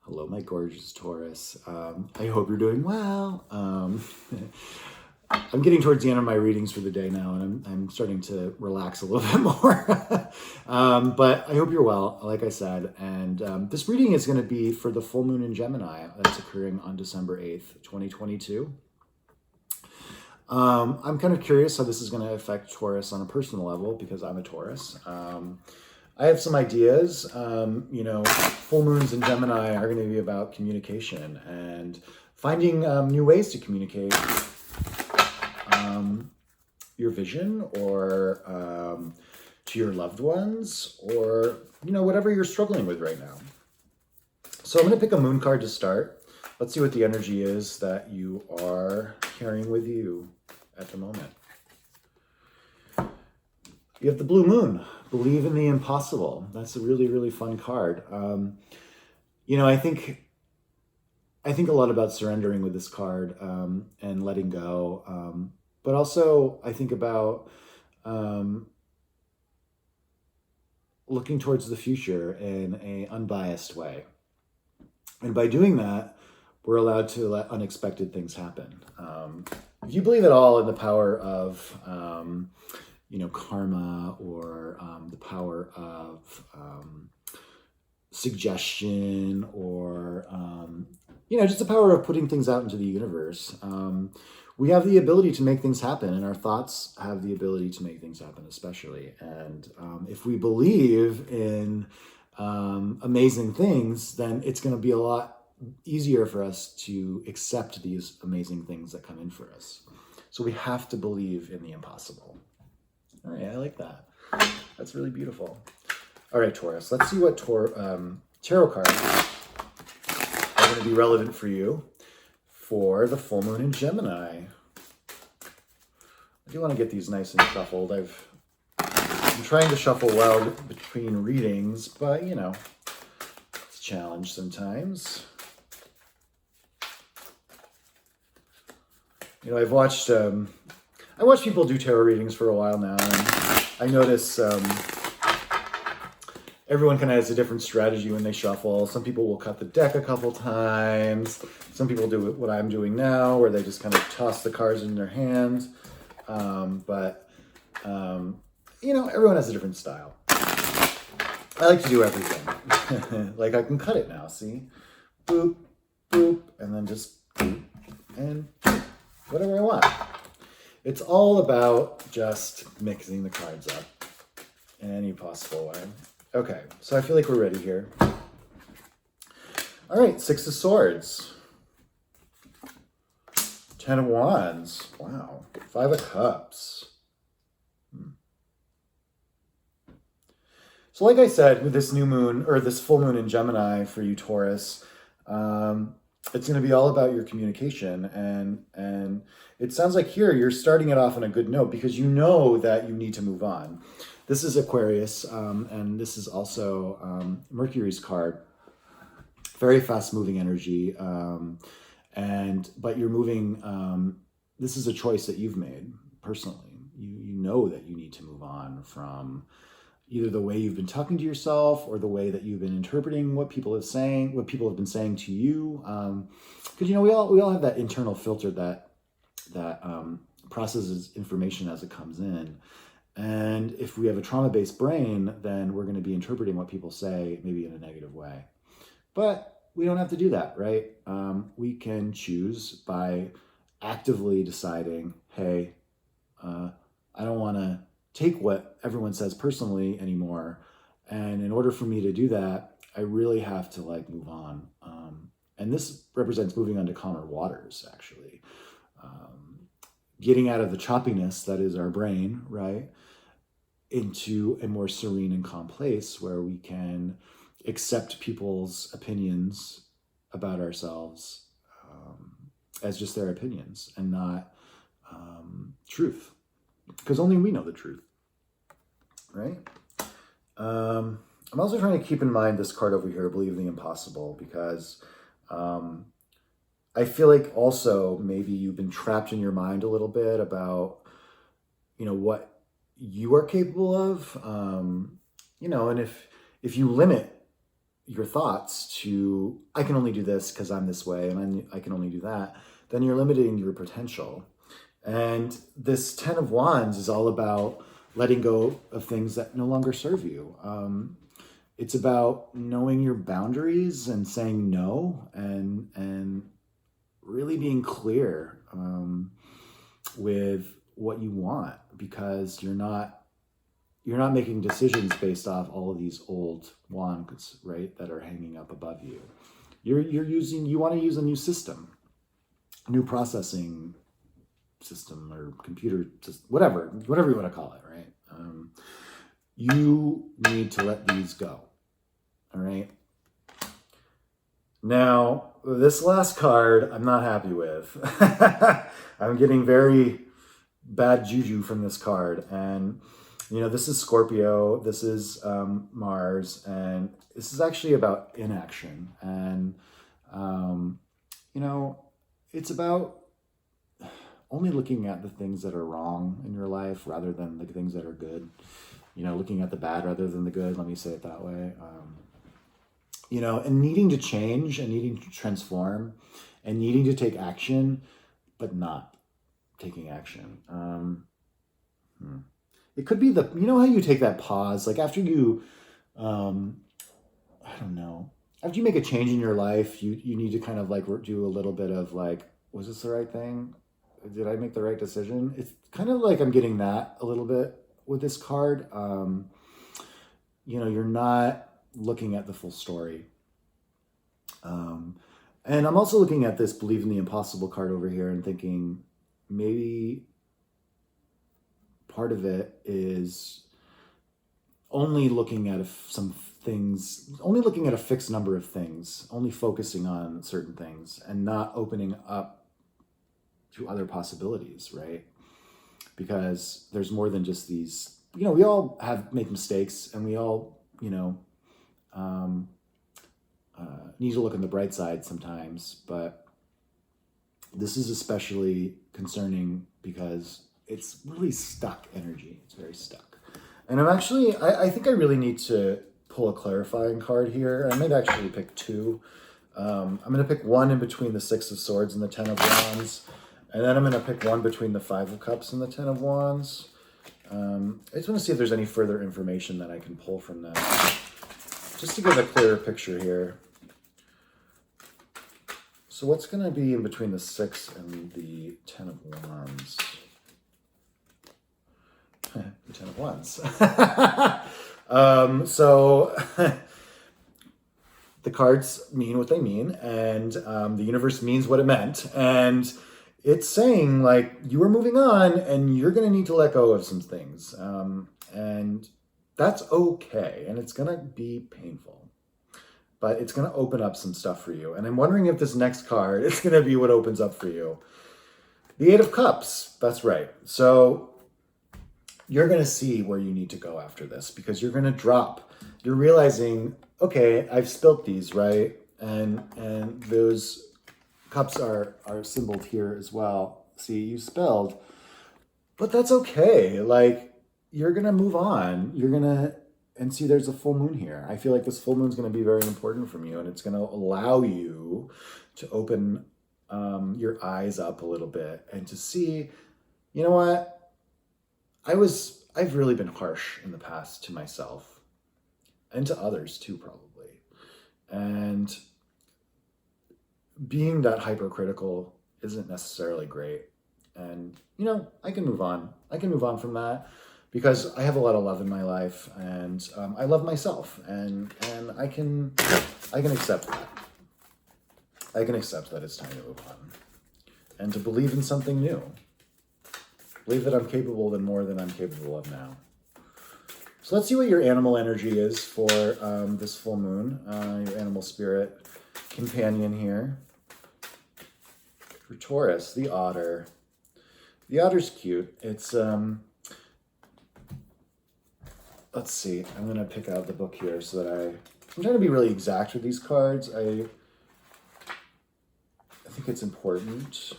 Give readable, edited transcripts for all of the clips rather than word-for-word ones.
Hello, my gorgeous Taurus. I hope you're doing well. I'm getting towards the end of my readings for the day now, and I'm starting to relax a little bit more. But I hope you're well, like I said. And this reading is going to be for the full moon in Gemini that's occurring on December 8th, 2022. I'm kind of curious how this is going to affect Taurus on a personal level because I'm a Taurus. I have some ideas. Full moons in Gemini are going to be about communication and finding new ways to communicate your vision or to your loved ones or, whatever you're struggling with right now. So I'm going to pick a moon card to start. Let's see what the energy is that you are carrying with you at the moment. You have the blue moon. Believe in the impossible. That's a really, really fun card. I think a lot about surrendering with this card and letting go. But also I think about looking towards the future in an unbiased way. And by doing that, we're allowed to let unexpected things happen. If you believe at all in the power of karma or the power of suggestion or, just the power of putting things out into the universe. We have the ability to make things happen, and our thoughts have the ability to make things happen, especially. And if we believe in amazing things, then it's going to be a lot easier for us to accept these amazing things that come in for us. So we have to believe in the impossible. All right, I like that. That's really beautiful. All right, Taurus, let's see what tarot cards are going to be relevant for you for the full moon in Gemini. I do want to get these nice and shuffled. I'm trying to shuffle well between readings, but, it's a challenge sometimes. I've watched people do tarot readings for a while now, and I notice everyone kind of has a different strategy when they shuffle. Some people will cut the deck a couple times. Some people do what I'm doing now, where they just kind of toss the cards in their hands. But everyone has a different style. I like to do everything. Like I can cut it now, see? Boop, boop, and then just boop, and boop. Whatever I want. It's all about just mixing the cards up in any possible way. Okay, so I feel like we're ready here. All right, 6 of Swords. 10 of Wands. Wow. 5 of Cups. So like I said, with this new moon, or this full moon in Gemini for you, Taurus, it's going to be all about your communication. And it sounds like here you're starting it off on a good note because you know that you need to move on. This is Aquarius, and this is also Mercury's card. Very fast-moving energy, but you're moving. This is a choice that you've made personally. You know that you need to move on from either the way you've been talking to yourself or the way that you've been interpreting what people have been saying to you. Because we all have that internal filter that processes information as it comes in. And if we have a trauma-based brain, then we're going to be interpreting what people say maybe in a negative way. But we don't have to do that, right? We can choose by actively deciding, hey, I don't want to take what everyone says personally anymore. And in order for me to do that, I really have to move on. And this represents moving on to calmer waters, actually. Getting out of the choppiness that is our brain, right? Into a more serene and calm place where we can accept people's opinions about ourselves as just their opinions and not truth. Because only we know the truth, right? I'm also trying to keep in mind this card over here, Believe in the Impossible, because I feel like also maybe you've been trapped in your mind a little bit about, what you are capable of, and if you limit your thoughts to, I can only do this because I'm this way, and I can only do that, then you're limiting your potential. And this 10 of Wands is all about letting go of things that no longer serve you. It's about knowing your boundaries and saying no, and really being clear with what you want, because you're not making decisions based off all of these old wands, right, that are hanging up above you. You want to use a new system, new processing system or computer system, whatever you want to call it, right? You need to let these go. All right. Now, this last card, I'm not happy with. I'm getting very bad juju from this card. And, this is Scorpio, this is Mars, and this is actually about inaction. And, it's about only looking at the things that are wrong in your life rather than the things that are good. Looking at the bad rather than the good, let me say it that way. And needing to change and needing to transform and needing to take action, but not taking action. It could be how you take that pause, like after you, after you make a change in your life, you need to kind of like do a little bit of like, was this the right thing? Did I make the right decision? It's kind of like I'm getting that a little bit with this card. You're not looking at the full story. And I'm also looking at this Believe in the Impossible card over here and thinking maybe part of it is only looking at only looking at a fixed number of things, only focusing on certain things and not opening up to other possibilities, right? Because there's more than just these, we all make mistakes, and we all, need to look on the bright side sometimes, but this is especially concerning because it's really stuck energy. It's very stuck. And I think I really need to pull a clarifying card here. I might actually pick two. I'm going to pick one in between the Six of Swords and the 10 of Wands. And then I'm going to pick one between the 5 of Cups and the 10 of Wands. I just want to see if there's any further information that I can pull from them, just to give a clearer picture here. So what's going to be in between the 6 and the 10 of Wands? The 10 of Wands. So the cards mean what they mean, and the universe means what it meant. And it's saying, like, you are moving on, and you're going to need to let go of some things. And that's okay, and it's going to be painful. But it's going to open up some stuff for you. And I'm wondering if this next card is going to be what opens up for you. The 8 of Cups. That's right. So you're going to see where you need to go after this, because you're going to drop. You're realizing, okay, I've spilt these, right? And those cups are symboled here as well. See, you spilled. But that's okay. Like, you're going to move on. You're going to... And see, there's a full moon here. I feel like this full moon is going to be very important from you, and it's going to allow you to open your eyes up a little bit and to see, you know what? I've really been harsh in the past to myself and to others too, probably. And being that hypercritical isn't necessarily great. And, I can move on. I can move on from that, because I have a lot of love in my life, and I love myself, and I can accept that. I can accept that it's time to move on, and to believe in something new. Believe that I'm capable of more than I'm capable of now. So let's see what your animal energy is for this full moon, your animal spirit companion here. For Taurus, the otter. The otter's cute. It's let's see, I'm going to pick out the book here so that I'm trying to be really exact with these cards. I think it's important.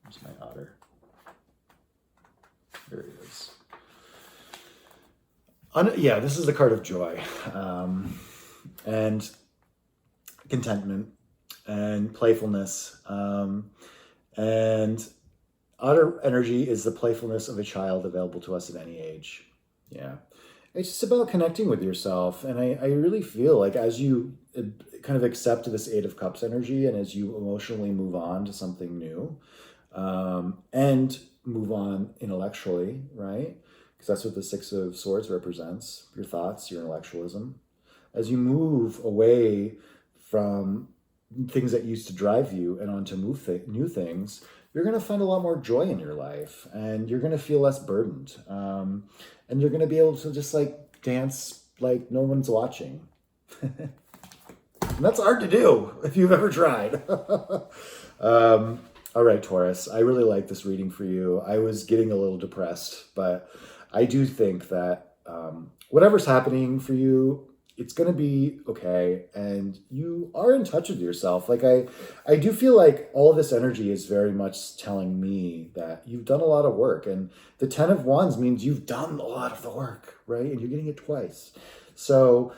Where's my otter? There he is. Yeah, this is the card of joy, and contentment and playfulness. And otter energy is the playfulness of a child available to us at any age. Yeah. It's just about connecting with yourself. And I really feel like as you kind of accept this Eight of Cups energy and as you emotionally move on to something new, and move on intellectually, right? Because that's what the Six of Swords represents, your thoughts, your intellectualism. As you move away from things that used to drive you and onto new things, you're going to find a lot more joy in your life and you're going to feel less burdened. And you're going to be able to just like dance like no one's watching. And that's hard to do if you've ever tried. All right, Taurus, I really like this reading for you. I was getting a little depressed, but I do think that whatever's happening for you, it's going to be okay. And you are in touch with yourself. Like I do feel like all of this energy is very much telling me that you've done a lot of work. And the 10 of Wands means you've done a lot of the work, right? And you're getting it twice. So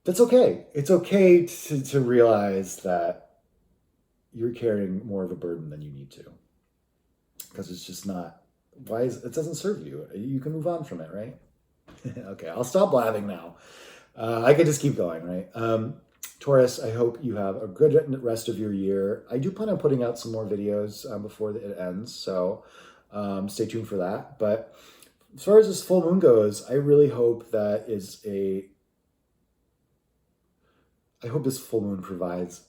that's okay. It's okay to realize that you're carrying more of a burden than you need to. Because it's just not, it doesn't serve you. You can move on from it, right? Okay, I'll stop blabbing now. I could just keep going, right? Taurus, I hope you have a good rest of your year. I do plan on putting out some more videos before it ends, so stay tuned for that. But as far as this full moon goes, I really hope I hope this full moon provides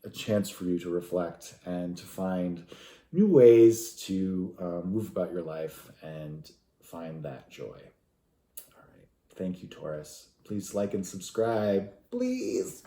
a chance for you to reflect and to find new ways to move about your life and find that joy. All right. Thank you, Taurus. Please like and subscribe. Please.